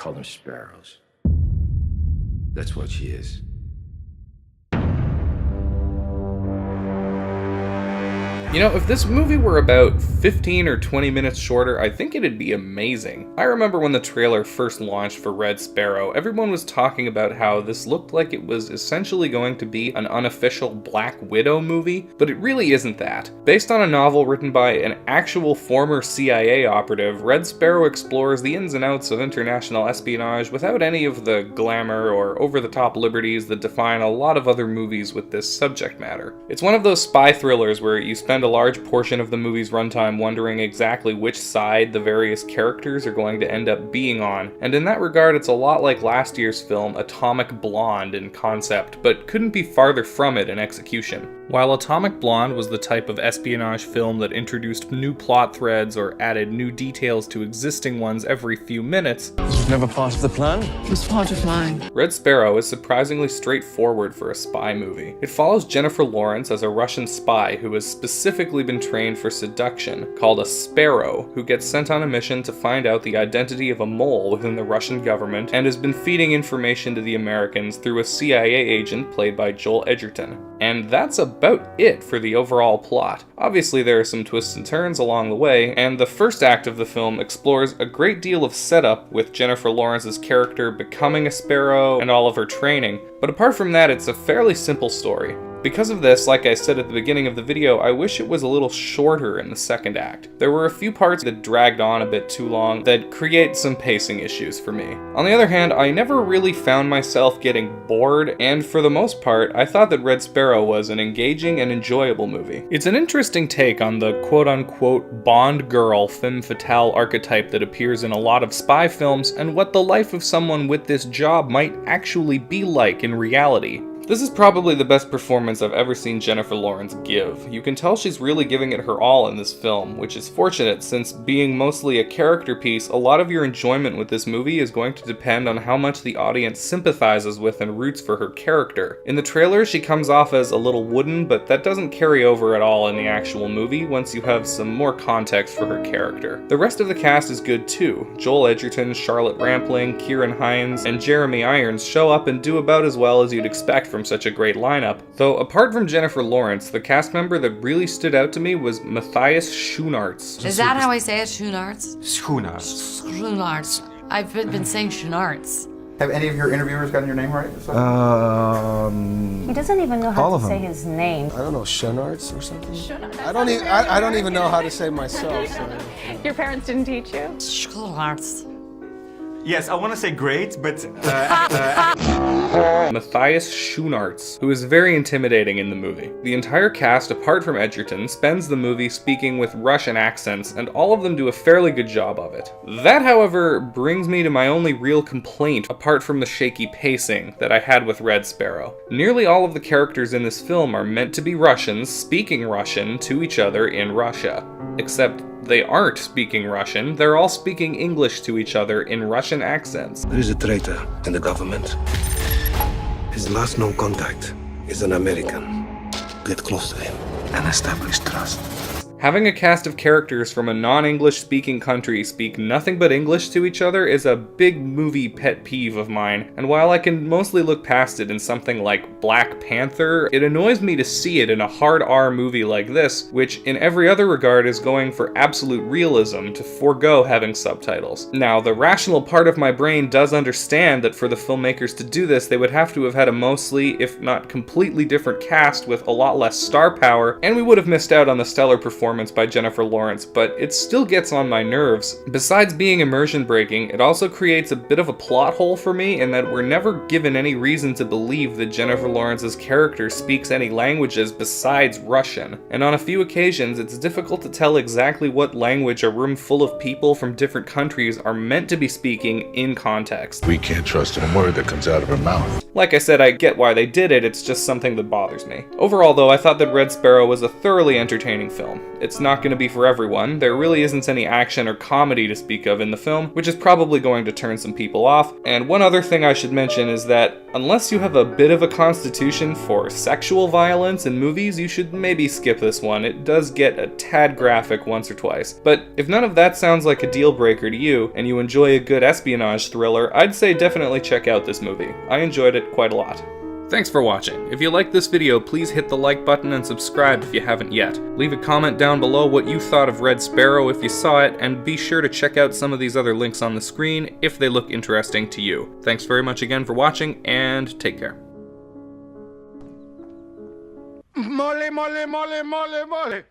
call them sparrows. That's what she is. You know, if this movie were about 15 or 20 minutes shorter, I think it'd be amazing. I remember when the trailer first launched for Red Sparrow, everyone was talking about how this looked like it was essentially going to be an unofficial Black Widow movie, but it really isn't that. Based on a novel written by an actual former CIA operative, Red Sparrow explores the ins and outs of international espionage without any of the glamour or over-the-top liberties that define a lot of other movies with this subject matter. It's one of those spy thrillers where you spend a large portion of the movie's runtime wondering exactly which side the various characters are going to end up being on, and in that regard it's a lot like last year's film Atomic Blonde in concept, but couldn't be farther from it in execution. While Atomic Blonde was the type of espionage film that introduced new plot threads or added new details to existing ones every few minutes, This was never part of the plan. It was part of mine. Red Sparrow is surprisingly straightforward for a spy movie. It follows Jennifer Lawrence as a Russian spy who has specifically been trained for seduction, called a Sparrow, who gets sent on a mission to find out the identity of a mole within the Russian government and has been feeding information to the Americans through a CIA agent played by Joel Edgerton. And that's about it for the overall plot. Obviously there are some twists and turns along the way, and the first act of the film explores a great deal of setup with Jennifer Lawrence's character becoming a Sparrow and all of her training, but apart from that it's a fairly simple story. Because of this, like I said at the beginning of the video, I wish it was a little shorter in the second act. There were a few parts that dragged on a bit too long that create some pacing issues for me. On the other hand, I never really found myself getting bored, and for the most part, I thought that Red Sparrow was an engaging and enjoyable movie. It's an interesting take on the quote-unquote Bond girl femme fatale archetype that appears in a lot of spy films and what the life of someone with this job might actually be like in reality. This is probably the best performance I've ever seen Jennifer Lawrence give. You can tell she's really giving it her all in this film, which is fortunate since being mostly a character piece, a lot of your enjoyment with this movie is going to depend on how much the audience sympathizes with and roots for her character. In the trailer, she comes off as a little wooden, but that doesn't carry over at all in the actual movie once you have some more context for her character. The rest of the cast is good too. Joel Edgerton, Charlotte Rampling, Ciaran, Hinds, and Jeremy Irons show up and do about as well as you'd expect from such a great lineup. Though apart from Jennifer Lawrence, the cast member that really stood out to me was Matthias Schoenaerts. Is that how I say it, Schoenaerts? Schoenaerts. Schoenaerts. I've been saying Schoenaerts. Have any of your interviewers gotten your name right? He doesn't even know how to say his name. I don't know, Schoenaerts or something? I don't even know how to say myself. So. Your parents didn't teach you? Schoenaerts. Yes, I want to say great, but Matthias Schoenaerts, who is very intimidating in the movie. The entire cast, apart from Edgerton, spends the movie speaking with Russian accents, and all of them do a fairly good job of it. That, however, brings me to my only real complaint, apart from the shaky pacing, that I had with Red Sparrow. Nearly all of the characters in this film are meant to be Russians, speaking Russian to each other in Russia. Except they aren't speaking Russian, they're all speaking English to each other in Russian accents. There is a traitor in the government. His last known contact is an American. Get close to him and establish trust. Having a cast of characters from a non-English speaking country speak nothing but English to each other is a big movie pet peeve of mine, and while I can mostly look past it in something like Black Panther, it annoys me to see it in a hard R movie like this, which in every other regard is going for absolute realism to forego having subtitles. Now, the rational part of my brain does understand that for the filmmakers to do this, they would have to have had a mostly, if not completely different cast with a lot less star power, and we would have missed out on the stellar performance by Jennifer Lawrence, but it still gets on my nerves. Besides being immersion breaking, it also creates a bit of a plot hole for me in that we're never given any reason to believe that Jennifer Lawrence's character speaks any languages besides Russian, and on a few occasions it's difficult to tell exactly what language a room full of people from different countries are meant to be speaking in context. We can't trust a word that comes out of her mouth. Like I said, I get why they did it, it's just something that bothers me. Overall though, I thought that Red Sparrow was a thoroughly entertaining film. it's not going to be for everyone. There really isn't any action or comedy to speak of in the film, which is probably going to turn some people off. And one other thing I should mention is that unless you have a bit of a constitution for sexual violence in movies, you should maybe skip this one. It does get a tad graphic once or twice. But if none of that sounds like a deal breaker to you, and you enjoy a good espionage thriller, I'd say definitely check out this movie. I enjoyed it quite a lot. Thanks for watching. If you liked this video, please hit the like button and subscribe if you haven't yet. Leave a comment down below what you thought of Red Sparrow if you saw it, and be sure to check out some of these other links on the screen if they look interesting to you. Thanks very much again for watching, and take care. Mole, mole, mole, mole, mole.